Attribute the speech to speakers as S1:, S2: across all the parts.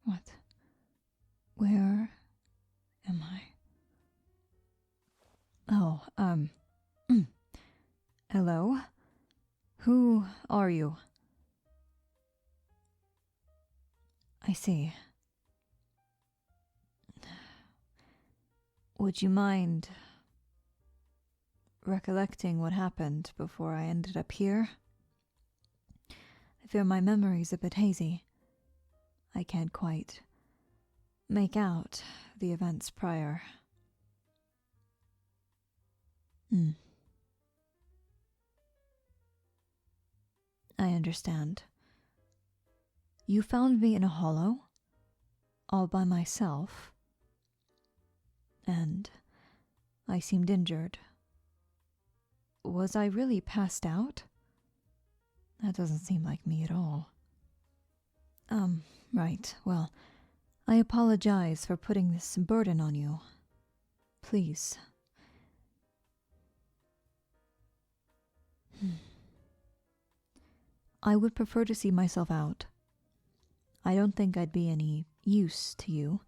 S1: What? Where am I? Oh, hello? Who are you? I see. Would you mind recollecting what happened before I ended up here? I fear my memory's a bit hazy. I can't quite make out the events prior. I understand. You found me in a hollow, all by myself, and I seemed injured. Was I really passed out? That doesn't seem like me at all. Right. Well, I apologize for putting this burden on you. Please. I would prefer to see myself out. I don't think I'd be any use to you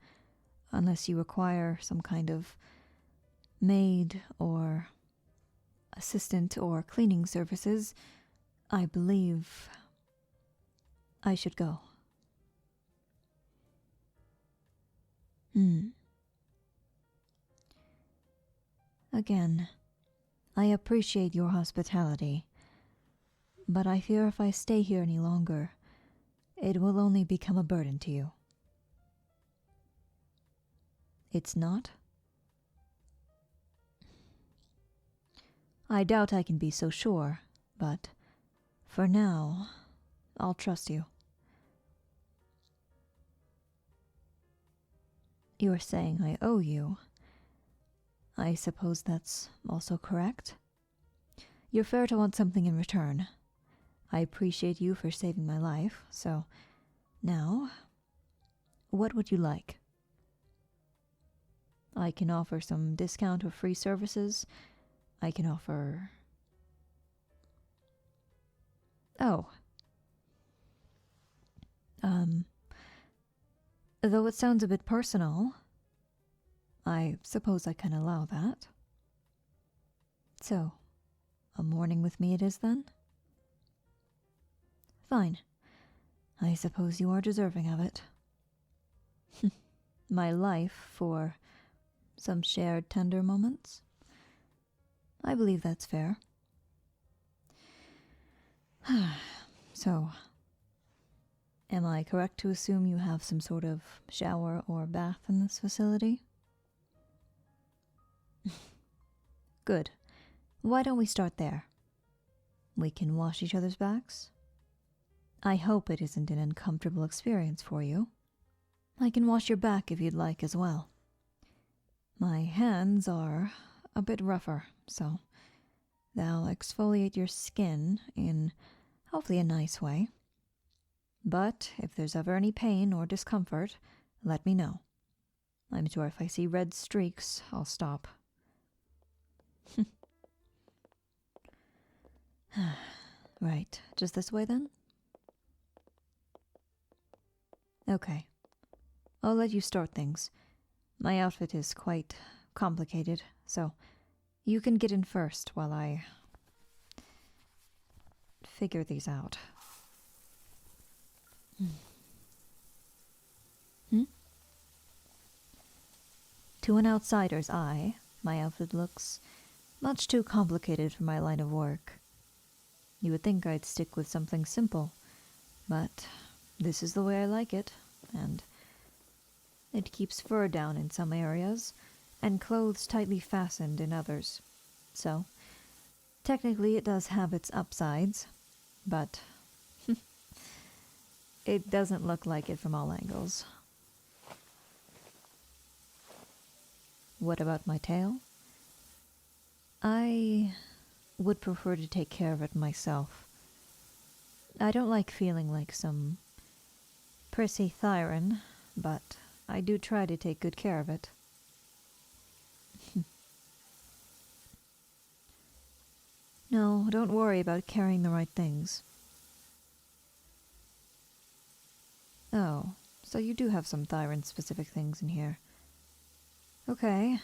S1: unless you require some kind of maid or assistant or cleaning services. I believe I should go. Again, I appreciate your hospitality, but I fear if I stay here any longer, it will only become a burden to you. It's not? I doubt I can be so sure, but for now, I'll trust you. You're saying I owe you. I suppose that's also correct. You're fair to want something in return. I appreciate you for saving my life, so now, what would you like? I can offer some discount or free services. I can offer... Oh. Though it sounds a bit personal, I suppose I can allow that. So, a morning with me it is then? Fine. I suppose you are deserving of it. My life for some shared tender moments? I believe that's fair. So, am I correct to assume you have some sort of shower or bath in this facility? Good. Why don't we start there? We can wash each other's backs. I hope it isn't an uncomfortable experience for you. I can wash your back if you'd like as well. My hands are a bit rougher, so they'll exfoliate your skin in hopefully a nice way. But if there's ever any pain or discomfort, let me know. I'm sure if I see red streaks, I'll stop. Right, just this way then? Okay. I'll let you start things. My outfit is quite complicated, so you can get in first while I figure these out. To an outsider's eye, my outfit looks much too complicated for my line of work. You would think I'd stick with something simple, but this is the way I like it, and it keeps fur down in some areas, and clothes tightly fastened in others. So, technically it does have its upsides, but it doesn't look like it from all angles. What about my tail? I would prefer to take care of it myself. I don't like feeling like some prissy thiren, but I do try to take good care of it. No, don't worry about carrying the right things. Oh, so you do have some thiren-specific things in here. Okay.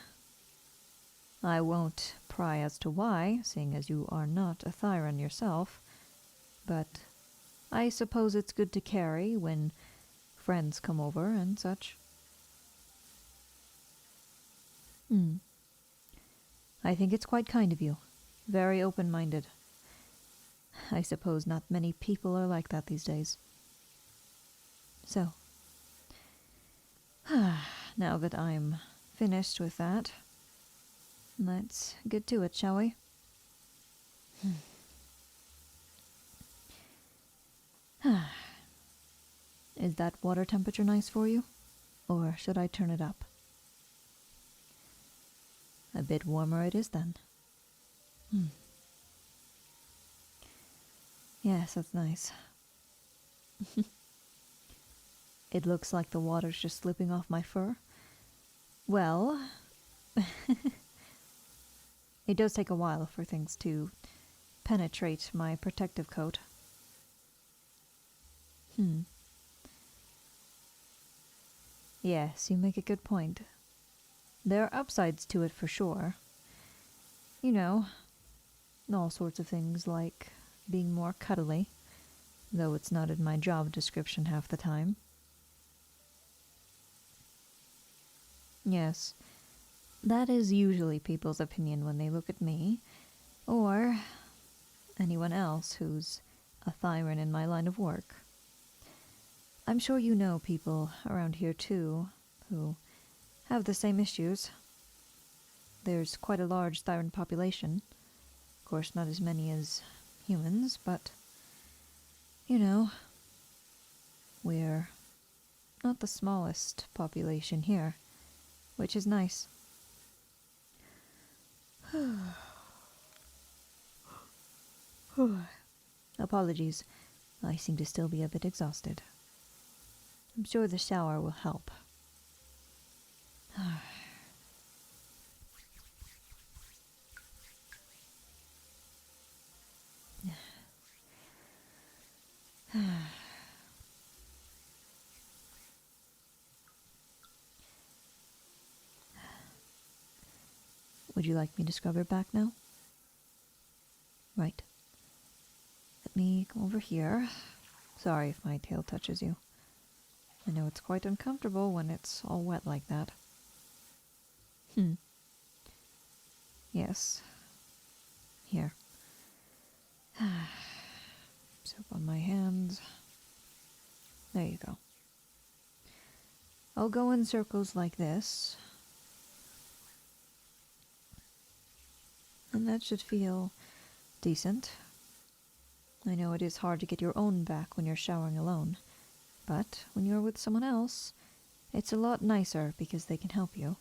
S1: I won't pry as to why, seeing as you are not a thiren yourself, but I suppose it's good to carry when friends come over and such. I think it's quite kind of you. Very open-minded. I suppose not many people are like that these days. So, now that I'm finished with that, let's get to it, shall we? Is that water temperature nice for you? Or should I turn it up? A bit warmer it is then. Yes, that's nice. It looks like the water's just slipping off my fur. Well, it does take a while for things to penetrate my protective coat. Yes, you make a good point. There are upsides to it for sure. You know, all sorts of things like being more cuddly, though it's not in my job description half the time. Yes, that is usually people's opinion when they look at me, or anyone else who's a thiren in my line of work. I'm sure you know people around here too, who have the same issues. There's quite a large thiren population. Of course, not as many as humans, but, you know, we're not the smallest population here, which is nice. Apologies, I seem to still be a bit exhausted. I'm sure the shower will help. Would you like me to scrub your back now? Right. Let me come over here. Sorry if my tail touches you. I know it's quite uncomfortable when it's all wet like that. Yes. Here. Soap on my hands. There you go. I'll go in circles like this. And that should feel decent. I know it is hard to get your own back when you're showering alone, but when you're with someone else, it's a lot nicer because they can help you.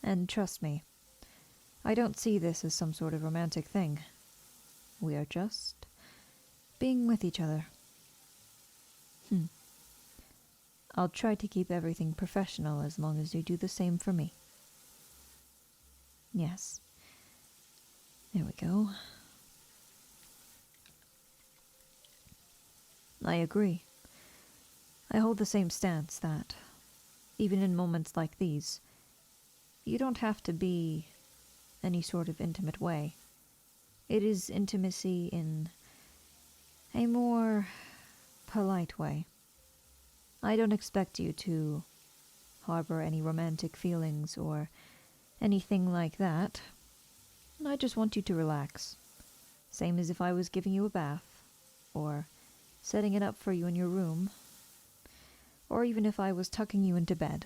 S1: And trust me, I don't see this as some sort of romantic thing. We are just being with each other. I'll try to keep everything professional as long as you do the same for me. Yes. There we go. I agree. I hold the same stance that, even in moments like these, you don't have to be any sort of intimate way. It is intimacy in a more polite way. I don't expect you to harbor any romantic feelings or anything like that. I just want you to relax. Same as if I was giving you a bath, or setting it up for you in your room, or even if I was tucking you into bed.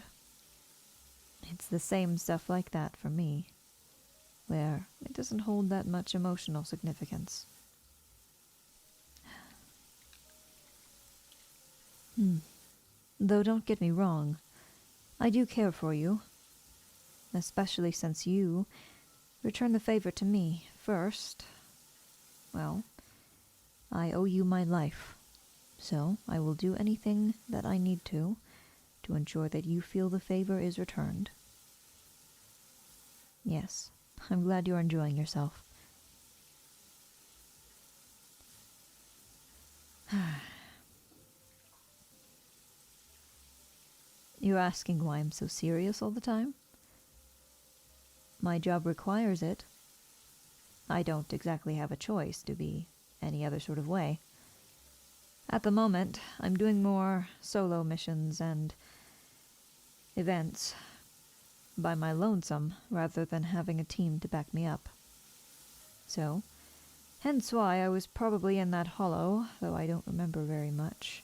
S1: It's the same stuff like that for me, where it doesn't hold that much emotional significance. Though don't get me wrong, I do care for you, especially since you returned the favor to me first. Well, I owe you my life, so I will do anything that I need to ensure that you feel the favor is returned. Yes, I'm glad you're enjoying yourself. You're asking why I'm so serious all the time? My job requires it. I don't exactly have a choice to be any other sort of way. At the moment, I'm doing more solo missions and events by my lonesome rather than having a team to back me up. So, hence why I was probably in that hollow, though I don't remember very much.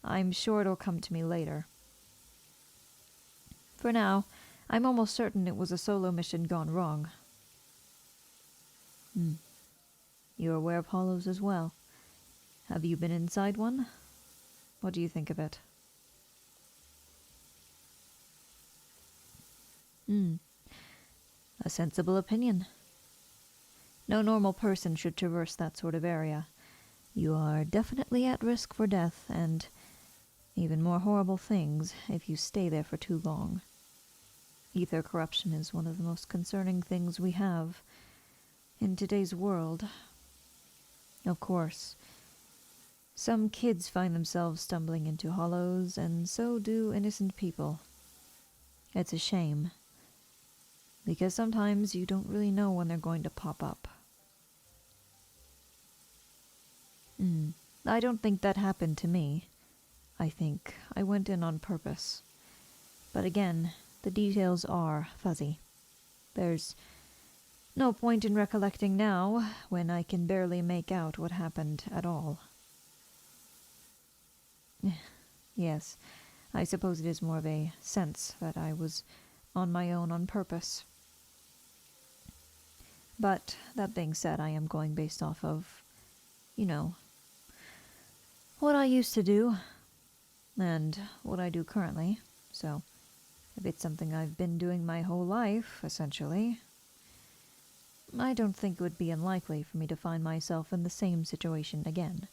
S1: I'm sure it'll come to me later. For now, I'm almost certain it was a solo mission gone wrong. You're aware of hollows as well. Have you been inside one? What do you think of it? A sensible opinion. No normal person should traverse that sort of area. You are definitely at risk for death and even more horrible things if you stay there for too long. Ether corruption is one of the most concerning things we have in today's world. Of course, some kids find themselves stumbling into hollows, and so do innocent people. It's a shame, because sometimes you don't really know when they're going to pop up. I don't think that happened to me. I think I went in on purpose. But again, the details are fuzzy. There's no point in recollecting now, when I can barely make out what happened at all. Yes, I suppose it is more of a sense that I was on my own on purpose. But, that being said, I am going based off of, what I used to do, and what I do currently, so if it's something I've been doing my whole life, essentially, I don't think it would be unlikely for me to find myself in the same situation again.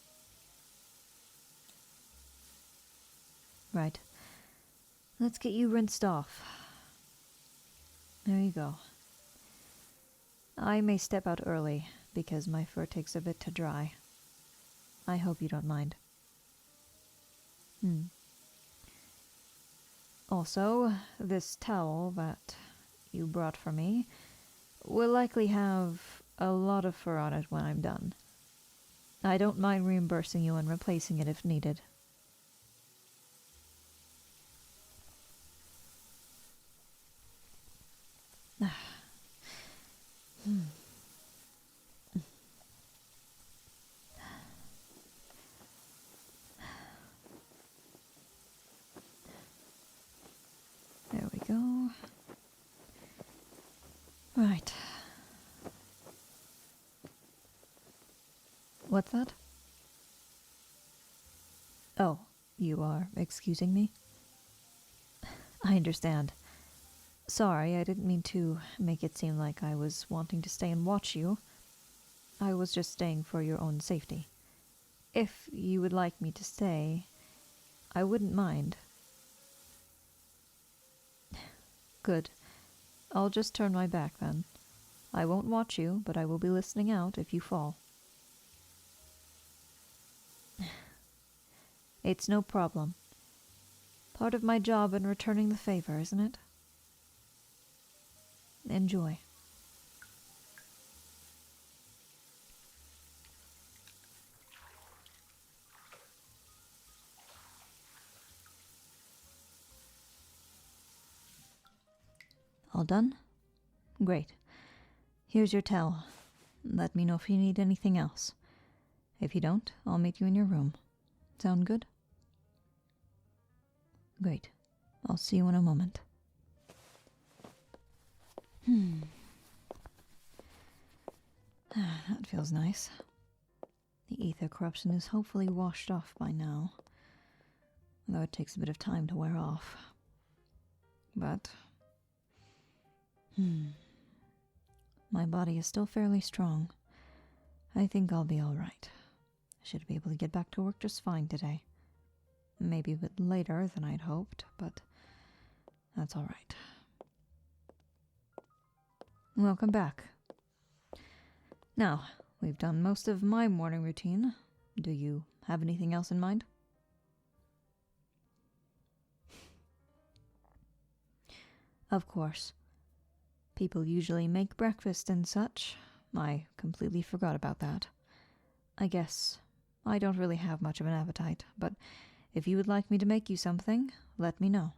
S1: Right. Let's get you rinsed off. There you go. I may step out early, because my fur takes a bit to dry. I hope you don't mind. Also, this towel that you brought for me will likely have a lot of fur on it when I'm done. I don't mind reimbursing you and replacing it if needed. There we go. Right. What's that? Oh, you are excusing me? I understand. Sorry, I didn't mean to make it seem like I was wanting to stay and watch you. I was just staying for your own safety. If you would like me to stay, I wouldn't mind. Good. I'll just turn my back then. I won't watch you, but I will be listening out if you fall. It's no problem. Part of my job in returning the favor, isn't it? Enjoy. All done? Great. Here's your towel. Let me know if you need anything else. If you don't, I'll meet you in your room. Sound good? Great. I'll see you in a moment. That feels nice. The ether corruption is hopefully washed off by now, though it takes a bit of time to wear off. But my body is still fairly strong. I think I'll be all right. I should be able to get back to work just fine today. Maybe a bit later than I'd hoped, but that's all right. Welcome back. Now, we've done most of my morning routine. Do you have anything else in mind? Of course. People usually make breakfast and such. I completely forgot about that. I guess I don't really have much of an appetite, but if you would like me to make you something, let me know.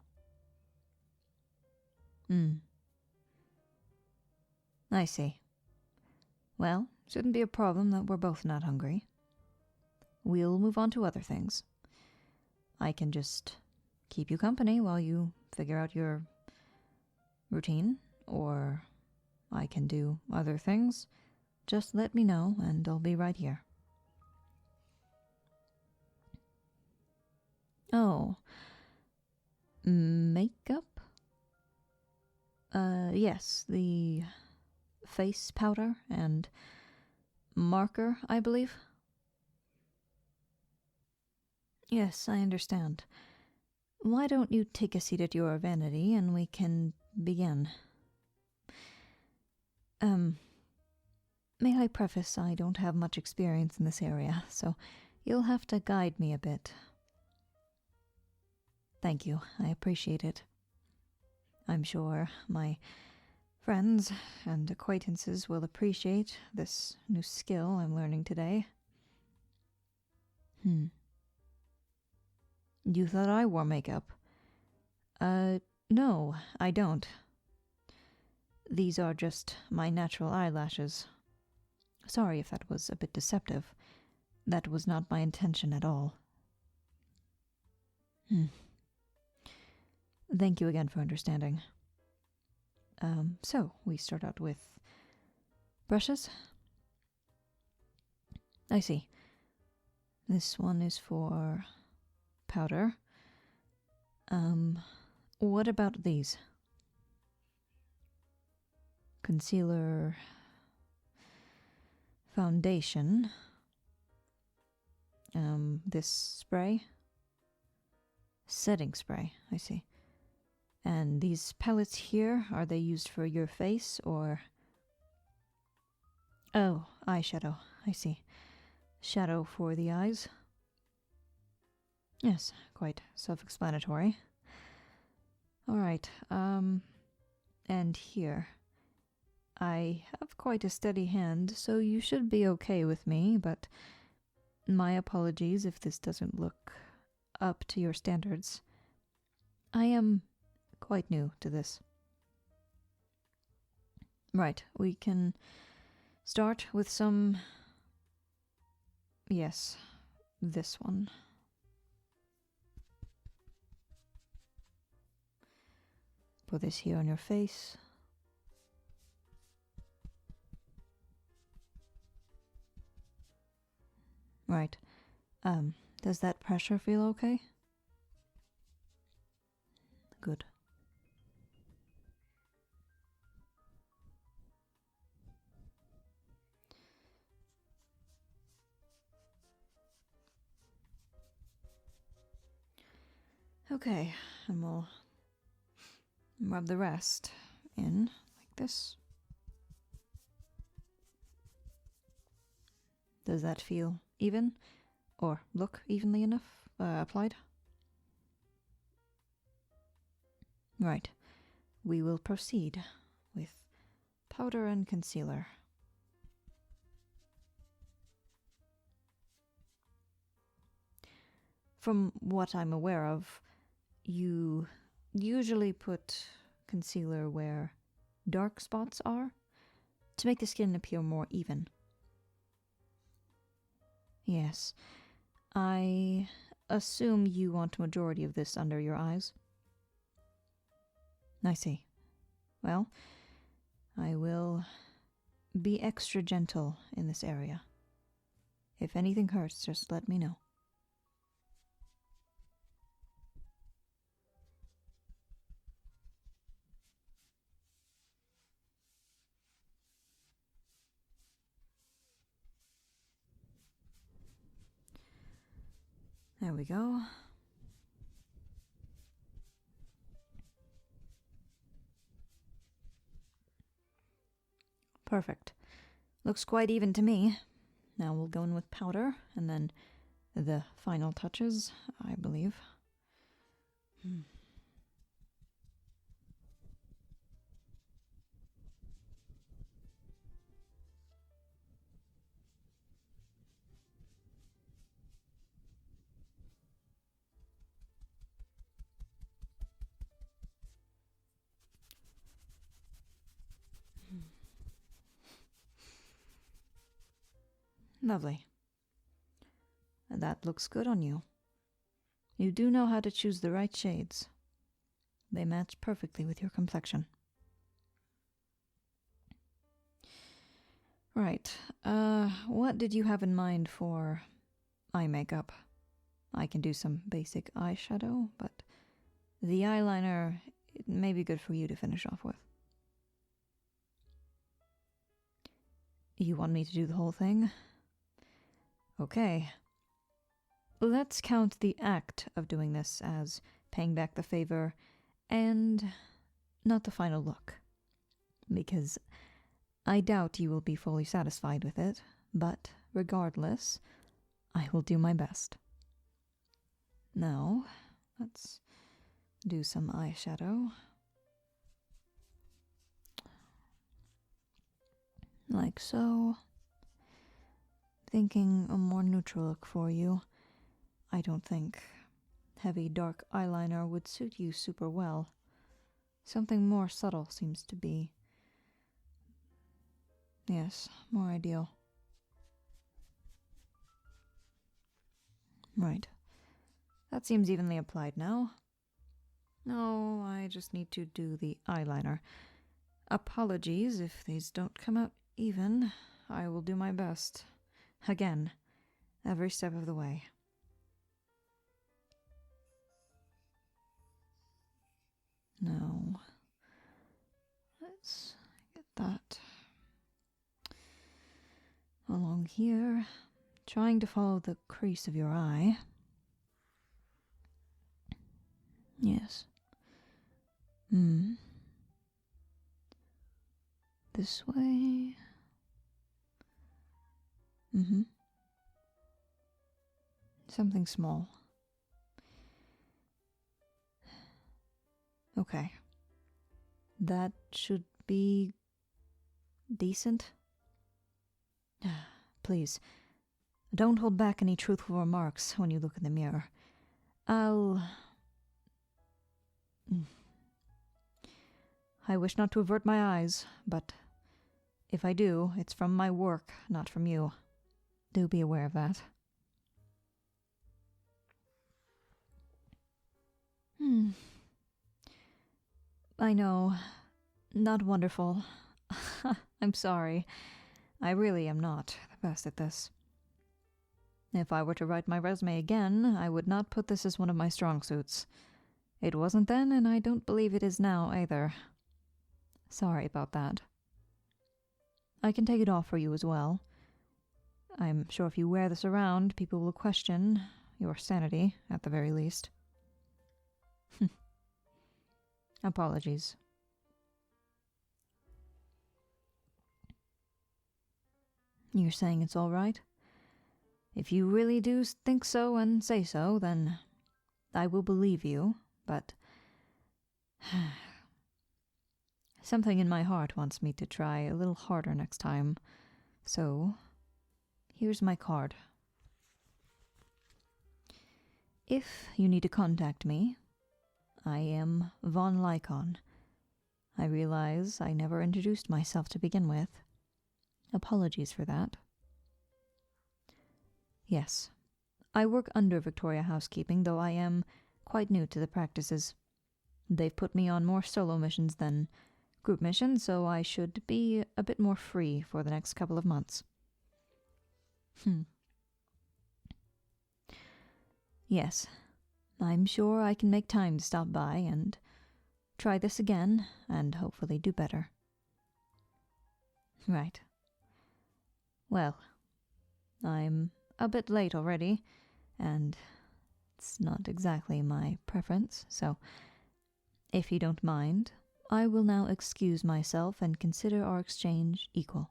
S1: I see. Well, shouldn't be a problem that we're both not hungry. We'll move on to other things. I can just keep you company while you figure out your routine, or I can do other things. Just let me know and I'll be right here. Oh. Makeup? Yes, the face powder and marker, I believe. Yes, I understand. Why don't you take a seat at your vanity and we can begin? May I preface I don't have much experience in this area, so you'll have to guide me a bit. Thank you, I appreciate it. I'm sure my friends and acquaintances will appreciate this new skill I'm learning today. You thought I wore makeup? No, I don't. These are just my natural eyelashes. Sorry if that was a bit deceptive. That was not my intention at all. Thank you again for understanding. So we start out with brushes. I see. This one is for powder. What about these? Concealer, foundation. This spray. Setting spray, I see. And these palettes here, are they used for your face or... Oh, eyeshadow, I see. Shadow for the eyes. Yes, quite self-explanatory. Alright, and here. I have quite a steady hand, so you should be okay with me, but my apologies if this doesn't look up to your standards. I am quite new to this. Right, we can start with some... Yes, this one. Put this here on your face. Right. Does that pressure feel okay? Good. Okay, and we'll rub the rest in like this. Does that feel even? Or look evenly enough applied? Right. We will proceed with powder and concealer. From what I'm aware of, you usually put concealer where dark spots are to make the skin appear more even. Yes. I assume you want a majority of this under your eyes. I see. Well, I will be extra gentle in this area. If anything hurts, just let me know. There we go. Perfect. Looks quite even to me. Now we'll go in with powder, and then the final touches, I believe. Lovely. And that looks good on you. You do know how to choose the right shades. They match perfectly with your complexion. Right. What did you have in mind for eye makeup? I can do some basic eyeshadow, but the eyeliner, it may be good for you to finish off with. You want me to do the whole thing? Okay. Let's count the act of doing this as paying back the favor and not the final look. Because I doubt you will be fully satisfied with it, but regardless, I will do my best. Now, let's do some eyeshadow. Like so. Thinking a more neutral look for you. I don't think heavy dark eyeliner would suit you super well. Something more subtle seems to be, yes, more ideal. Right. That seems evenly applied now. No, I just need to do the eyeliner. Apologies if these don't come out even. I will do my best. Again, every step of the way. No. Let's get that along here. Trying to follow the crease of your eye. Yes. This way. Something small. Okay. That should be decent. Please, don't hold back any truthful remarks when you look in the mirror. I wish not to avert my eyes, but if I do, it's from my work, not from you. Do be aware of that. I know. Not wonderful. I'm sorry. I really am not the best at this. If I were to write my resume again, I would not put this as one of my strong suits. It wasn't then, and I don't believe it is now either. Sorry about that. I can take it off for you as well. I'm sure if you wear this around, people will question your sanity, at the very least. Apologies. You're saying it's all right? If you really do think so and say so, then I will believe you, but something in my heart wants me to try a little harder next time. So, here's my card. If you need to contact me, I am von Lycaon. I realize I never introduced myself to begin with. Apologies for that. Yes, I work under Victoria Housekeeping, though I am quite new to the practices. They've put me on more solo missions than group missions, so I should be a bit more free for the next couple of months. Yes, I'm sure I can make time to stop by and try this again and hopefully do better. Right. Well, I'm a bit late already, and it's not exactly my preference, so if you don't mind, I will now excuse myself and consider our exchange equal.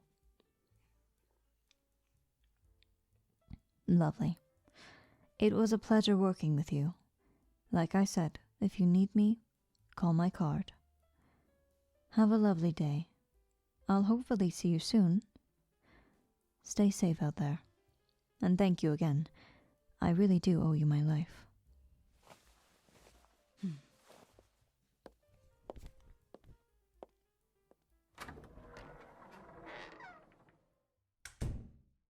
S1: Lovely. It was a pleasure working with you. Like I said, if you need me, call my card. Have a lovely day. I'll hopefully see you soon. Stay safe out there. And thank you again. I really do owe you my life.